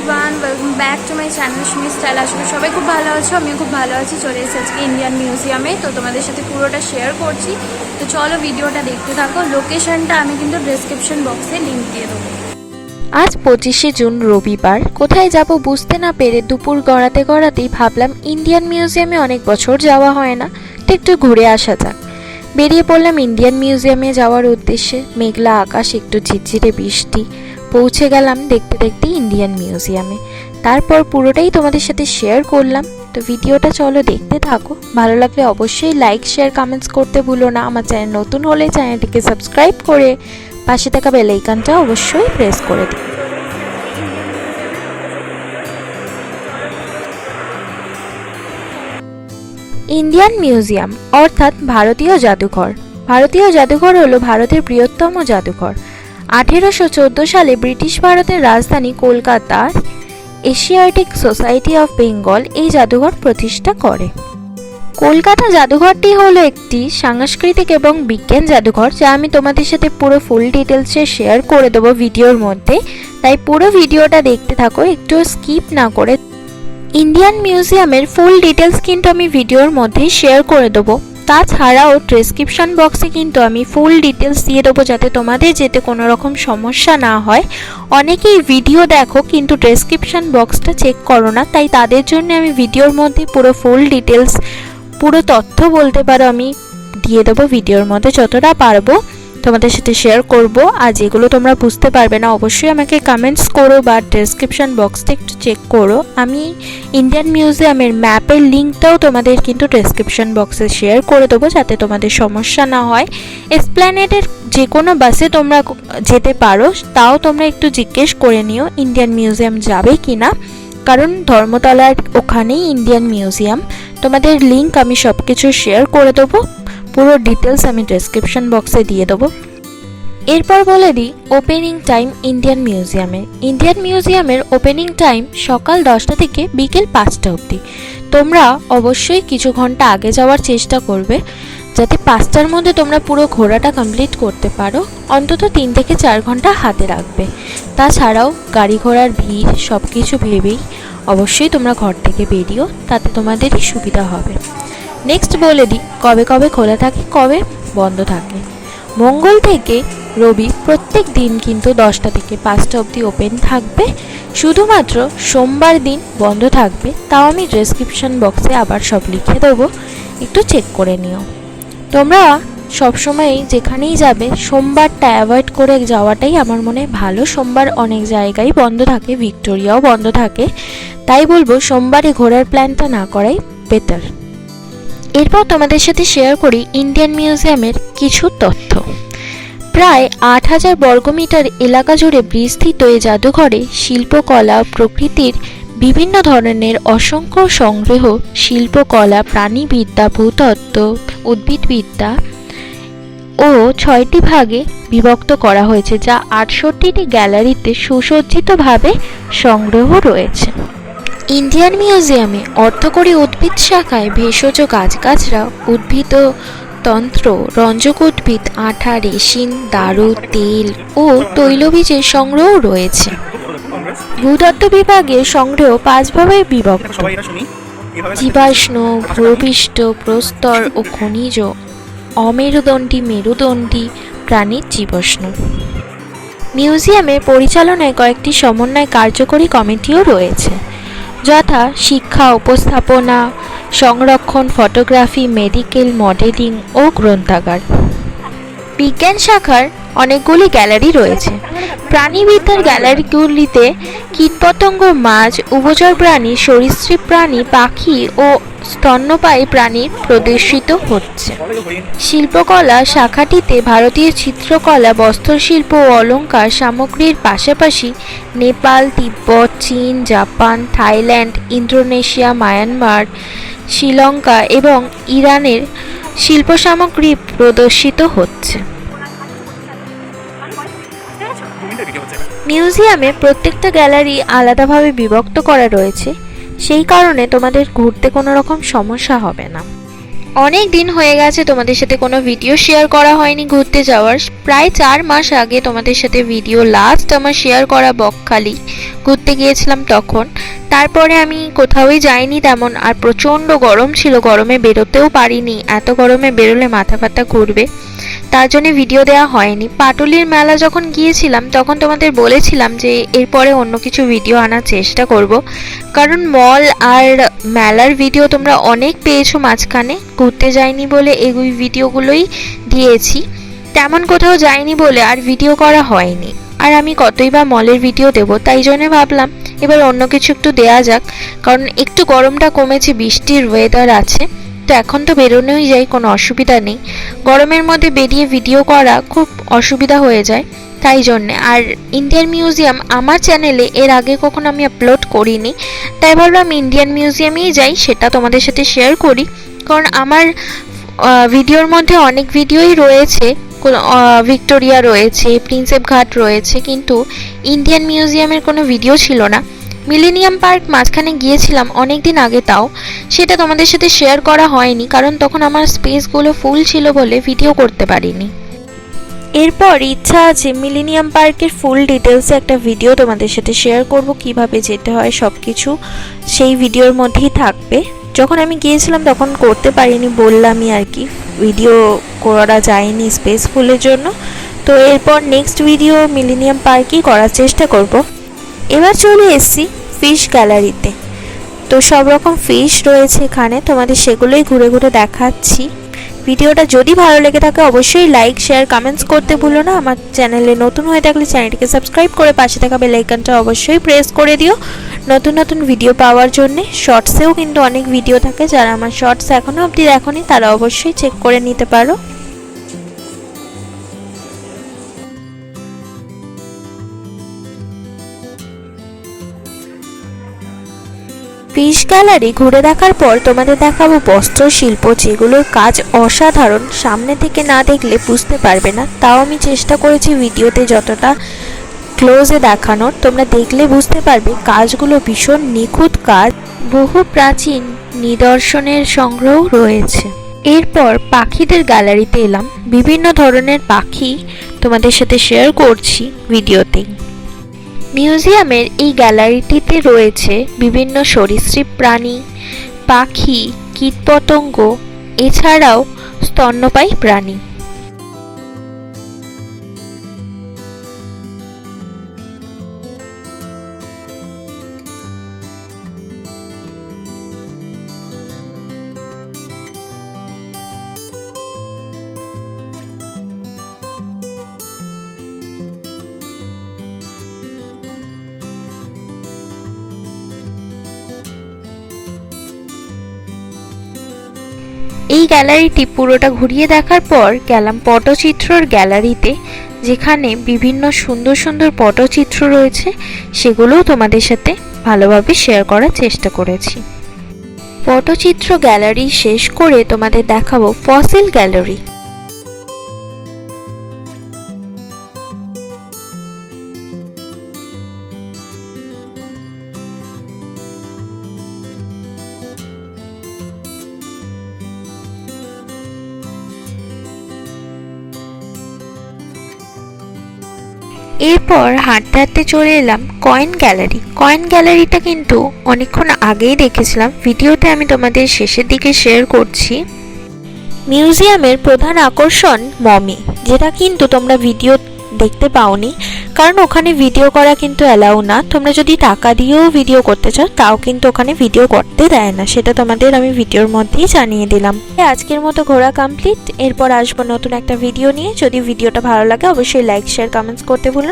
Everyone, welcome back to my channel Sumi style. আসলে সবাই খুব ভালো আছো, আমিও খুব ভালো আছি। চলে এসেছি আজকে ইন্ডিয়ান মিউজিয়ামে, তো তোমাদের সাথে পুরোটা শেয়ার করছি। তো চলো ভিডিওটা দেখতে থাকো। লোকেশনটা আমি কিন্তু ডেসক্রিপশন বক্সে লিঙ্ক দিয়ে দেবো। আজ 25শে জুন রবিবার। কোথায় যাব বুঝতে না পেরে দুপুর গড়াতেই ভাবলাম ইন্ডিয়ান মিউজিয়ামে অনেক বছর যাওয়া হয় না, তো একটু ঘুরে আসা যাক। বেরিয়ে পড়লাম ইন্ডিয়ান মিউজিয়ামে যাওয়ার উদ্দেশ্যে। মেঘলা আকাশ, একটু ঝিরঝিরে বৃষ্টি। পৌঁছে গেলাম দেখতে দেখতে ইন্ডিয়ান মিউজিয়ামে। তারপর পুরোটাই তোমাদের সাথে শেয়ার করলাম। তো ভিডিওটা চলো দেখতে থাকো। ভালো লাগলে অবশ্যই লাইক, শেয়ার, কমেন্টস করতে ভুলো না। আমার চ্যানেল নতুন হলে চ্যানেলটিকে সাবস্ক্রাইব করে পাশে থাকা বেল আইকনটা অবশ্যই প্রেস করে দিই। ইন্ডিয়ান মিউজিয়াম অর্থাৎ ভারতীয় জাদুঘর। ভারতীয় জাদুঘর হলো ভারতের বৃহত্তম জাদুঘর। 1814 সালে ব্রিটিশ ভারতের রাজধানী কলকাতার এশিয়াটিক সোসাইটি অফ বেঙ্গল এই জাদুঘর প্রতিষ্ঠা করে। কলকাতা জাদুঘরটি হলো একটি সাংস্কৃতিক এবং বিজ্ঞান জাদুঘর, যা আমি তোমাদের সাথে পুরো ফুল ডিটেলসে শেয়ার করে দেবো ভিডিওর মধ্যে। তাই পুরো ভিডিওটা দেখতে থাকো, একটু স্কিপ না করে। ইন্ডিয়ান মিউজিয়ামের ফুল ডিটেলস কিন্তু আমি ভিডিওর মধ্যেই শেয়ার করে দেবো। তাছাড়াও ডেসক্রিপশন বক্সে কিন্তু আমি ফুল ডিটেলস দিয়ে দেবো, যাতে তোমাদের যেতে কোনো রকম সমস্যা না হয়। অনেকেই ভিডিও দেখো কিন্তু ডেসক্রিপশন বক্সটা চেক করো না, তাই তাদের জন্য আমি ভিডিওর মধ্যে পুরো ফুল ডিটেলস, পুরো তথ্য বলতে পারো আমি দিয়ে দেবো ভিডিওর মধ্যে। যতটা পারবো তোমাদের সাথে শেয়ার করব। আর যেগুলো তোমরা বুঝতে পারবে না অবশ্যই আমাকে কমেন্টস করো বা ডেসক্রিপশন বক্সটা একটু চেক করো। আমি ইন্ডিয়ান মিউজিয়ামের ম্যাপের লিঙ্কটাও তোমাদের কিন্তু ডেসক্রিপশন বক্সে শেয়ার করে দেবো, যাতে তোমাদের সমস্যা না হয়। এসপ্ল্যানেডের যে কোনো বাসে তোমরা যেতে পারো, তাও তোমরা একটু জিজ্ঞেস করে নিও ইন্ডিয়ান মিউজিয়াম যাবে কি না, কারণ ধর্মতলার ওখানেই ইন্ডিয়ান মিউজিয়াম। তোমাদের লিঙ্ক আমি সব কিছু শেয়ার করে দেবো, পুরো ডিটেলস আমি ডেসক্রিপশন বক্সে দিয়ে দেবো। এরপর বলে দিই ওপেনিং টাইম ইন্ডিয়ান মিউজিয়ামের। ইন্ডিয়ান মিউজিয়ামের ওপেনিং টাইম সকাল 10টা থেকে বিকেল 5টা অবধি। তোমরা অবশ্যই কিছু ঘন্টা আগে যাওয়ার চেষ্টা করবে, যাতে 5টার মধ্যে তোমরা পুরো ঘোরাটা কমপ্লিট করতে পারো। অন্তত 3 থেকে 4 ঘন্টা হাতে রাখবে। তাছাড়াও গাড়ি ঘোড়ার ভিড় সব কিছু ভেবেই অবশ্যই তোমরা ঘর থেকে বেরিও, তাতে তোমাদেরই সুবিধা হবে। নেক্সট বলে দিই কবে কবে খোলা থাকে, কবে বন্ধ থাকে। মঙ্গল থেকে রবি প্রত্যেক দিন কিন্তু 10টা থেকে 5টা অবধি ওপেন থাকবে। শুধুমাত্র সোমবার দিন বন্ধ থাকবে, তাও আমি ডেসক্রিপশন বক্সে আবার সব লিখে দেবো, একটু চেক করে নিও। তোমরা সবসময়ই যেখানেই যাবে সোমবারটা অ্যাভয়েড করে যাওয়াটাই আমার মনে হয় ভালো। সোমবার অনেক জায়গায় বন্ধ থাকে, ভিক্টোরিয়াও বন্ধ থাকে, তাই বলবো সোমবারে ঘোরার প্ল্যানটা না করাই বেটার। এরপর তোমাদের সাথে শেয়ার করি ইন্ডিয়ান মিউজিয়ামের কিছু তথ্য। প্রায় 8000 বর্গমিটার এলাকা জুড়ে বিস্তৃত এই জাদুঘরে শিল্পকলা, প্রকৃতির বিভিন্ন ধরনের অসংখ্য সংগ্রহ, শিল্পকলা, প্রাণীবিদ্যা, ভূতত্ত্ব, উদ্ভিদবিদ্যা ও 6টি ভাগে বিভক্ত করা হয়েছে, যা 68টি গ্যালারিতে সুসজ্জিতভাবে সংগ্রহ রয়েছে। ইন্ডিয়ান মিউজিয়ামে অর্থকরী উদ্ভিদ শাখায় ভেষজ গাছগাছরা, উদ্ভিদ তন্ত্র, রঞ্জক উদ্ভিদ, আঠা, রেশিন, দারু, তেল ও তৈলবীজের সংগ্রহ রয়েছে। ভূতত্ত্ব বিভাগের সংগ্রহ 5 ভাগে বিভক্ত: জীবাশ্ম, ভূপৃষ্ঠ, প্রস্তর ও খনিজ, অমেরুদণ্ডী, মেরুদণ্ডী প্রাণীর জীবাশ্ম। মিউজিয়ামের পরিচালনায় কয়েকটি সমন্বয় কার্যকরী কমিটিও রয়েছে, যথা শিক্ষা, উপস্থাপনা, সংরক্ষণ, ফটোগ্রাফি, মেডিকেল, মডেলিং ও গ্রন্থাগার। বিজ্ঞান শাখার অনেকগুলি গ্যালারি রয়েছে। প্রাণীবিদ্যার গ্যালারিগুলিতে কীটপতঙ্গ, মাছ, উভচর প্রাণী, সরীসৃপ প্রাণী, পাখি ও স্তন্যপায়ী প্রাণী প্রদর্শিত হচ্ছে। শিল্পকলা শাখাটিতে ভারতীয় চিত্রকলা, বস্ত্রশিল্প ও অলঙ্কার সামগ্রীর পাশাপাশি নেপাল, তিব্বত, চীন, Japan, Thailand, Indonesia, Myanmar, Sri Lanka এবং ইরানের শিল্প সামগ্রী প্রদর্শিত হচ্ছে। মিউজিয়ামে প্রত্যেকটা গ্যালারি আলাদাভাবে বিভক্ত করা রয়েছে, সেই কারণে তোমাদের ঘুরতে কোনো রকম সমস্যা হবে না। অনেক দিন হয়ে গেছে তোমাদের সাথে কোনো ভিডিও শেয়ার করা হয়নি ঘুরতে যাওয়ার। প্রায় 4 মাস আগে তোমাদের সাথে ভিডিও লাস্ট আমার শেয়ার করা বকখালি ঘুরতে গিয়েছিলাম তখন। তারপরে আমি কোথাওই যাইনি তেমন, আর প্রচণ্ড গরম ছিল, গরমে বেরোতেও পারিনি, এত গরমে বেরোলে মাথা ফাতা ঘুরবে, তার জন্য ভিডিও দেওয়া হয়নি। পাটুলির মেলা যখন গিয়েছিলাম তখন তোমাদের বলেছিলাম যে এরপরে অন্য কিছু ভিডিও আনার চেষ্টা করব, কারণ মল আর মেলার ভিডিও তোমরা অনেক পেয়েছো মাঝখানে। ঘুরতে যাইনি বলে এই ভিডিওগুলোই দিয়েছি, তেমন কোথাও যাইনি বলে আর ভিডিও করা হয়নি। আর আমি কতই বা মলের ভিডিও দেবো, তাই জন্য ভাবলাম এবার অন্য কিছু একটু দেয়া যাক, কারণ একটু গরমটা কমেছে, বৃষ্টির ওয়েদার আছে, তো এখন তো বেরোনোই যায়, কোনো অসুবিধা নেই। গরমের মধ্যে বেরিয়ে ভিডিও করা খুব অসুবিধা হয়ে যায়, তাই জন্যে। আর ইন্ডিয়ান মিউজিয়াম আমার চ্যানেলে এর আগে কখনো আমি আপলোড করিনি, তাই ভাবলাম ইন্ডিয়ান মিউজিয়ামেই যাই, সেটা তোমাদের সাথে শেয়ার করি। কারণ আমার ভিডিওর মধ্যে অনেক ভিডিওই রয়েছে, ভিক্টোরিয়া রয়েছে, প্রিন্সেপ ঘাট রয়েছে, কিন্তু ইন্ডিয়ান মিউজিয়ামের কোনো ভিডিও ছিল না। মিলেনিয়াম পার্ক মাঝখানে গিয়েছিলাম অনেক দিন আগে, তাও সেটা তোমাদের সাথে শেয়ার করা হয়নি, কারণ তখন আমার স্পেসগুলো ফুল ছিল বলে ভিডিও করতে পারিনি। এরপর ইচ্ছা আছে মিলেনিয়াম পার্কের ফুল ডিটেলসে একটা ভিডিও তোমাদের সাথে শেয়ার করব, কিভাবে যেতে হয় সব কিছু সেই ভিডিওর মধ্যেই থাকবে। যখন আমি গিয়েছিলাম তখন করতে পারিনি, বললামই আর কি, ভিডিও করা যায়নি স্পেস ফুলের জন্য। তো এরপর নেক্সট ভিডিও মিলেনিয়াম পার্কই করার চেষ্টা করব। এবার চলে এসেছি ফিশ গ্যালারিতে। তো সব রকম ফিশ রয়েছে এখানে, তোমাদের সেগুলোই ঘুরে ঘুরে দেখাচ্ছি। ভিডিওটা যদি ভালো লেগে থাকে অবশ্যই লাইক, শেয়ার, কমেন্টস করতে ভুলো না। আমার চ্যানেলে নতুন হয়ে থাকলে চ্যানেলটিকে সাবস্ক্রাইব করে পাশে থাকা বেল আইকনটা অবশ্যই প্রেস করে দিও নতুন নতুন ভিডিও পাওয়ার জন্য। শর্টসেও কিন্তু অনেক ভিডিও থাকে, যারা আমার শর্টস এখনও অবধি দেখোনি তারা অবশ্যই চেক করে নিতে পারো। ফিশ গ্যালারি ঘুরে দেখার পর তোমাদের দেখাবো বস্ত্র শিল্প, যেগুলোর কাজ অসাধারণ, সামনে থেকে না দেখলে বুঝতে পারবে না, তাও আমি চেষ্টা করেছি ভিডিওতে যতটা ক্লোজে দেখানোর, তোমরা দেখলে বুঝতে পারবে কাজগুলো ভীষণ নিখুঁত কাজ, বহু প্রাচীন নিদর্শনের সংগ্রহ রয়েছে। এরপর পাখিদের গ্যালারিতে এলাম, বিভিন্ন ধরনের পাখি তোমাদের সাথে শেয়ার করছি ভিডিওতেই। মিউজিয়ামের এই গ্যালারিটিতে রয়েছে বিভিন্ন সরীসৃপ প্রাণী, পাখি, কীটপতঙ্গ, এছাড়াও স্তন্যপায়ী প্রাণী। এই গ্যালারিটি পুরোটা ঘুরিয়ে দেখার পর গেলাম পটচিত্রর গ্যালারিতে, যেখানে বিভিন্ন সুন্দর সুন্দর পটচিত্র রয়েছে, সেগুলোও তোমাদের সাথে ভালোভাবে শেয়ার করার চেষ্টা করেছি। পটচিত্র গ্যালারি শেষ করে তোমাদের দেখাবো ফসিল গ্যালারি। এরপর হাঁটতে হাঁটতে চলে এলাম কয়েন গ্যালারি। কয়েন গ্যালারিটা কিন্তু অনেকক্ষণ আগেই দেখেছিলাম, ভিডিওতে আমি তোমাদের শেষের দিকে শেয়ার করছি। মিউজিয়ামের প্রধান আকর্ষণ মমি, যেটা কিন্তু তোমরা ভিডিও দেখতে পাওনি, কারণ ওখানে ভিডিও করা কিন্তু অ্যালাউ না। তোমরা যদি টাকা দিয়েও ভিডিও করতে চাও তাও কিন্তু ওখানে ভিডিও করতে দেয় না, সেটা তোমাদের আমি ভিডিওর মধ্যেই জানিয়ে দিলাম। আজকের মতো ঘোরা কমপ্লিট, এরপর আসবো নতুন একটা ভিডিও নিয়ে। যদি ভিডিওটা ভালো লাগে অবশ্যই লাইক, শেয়ার, কমেন্টস করতে ভুলো না।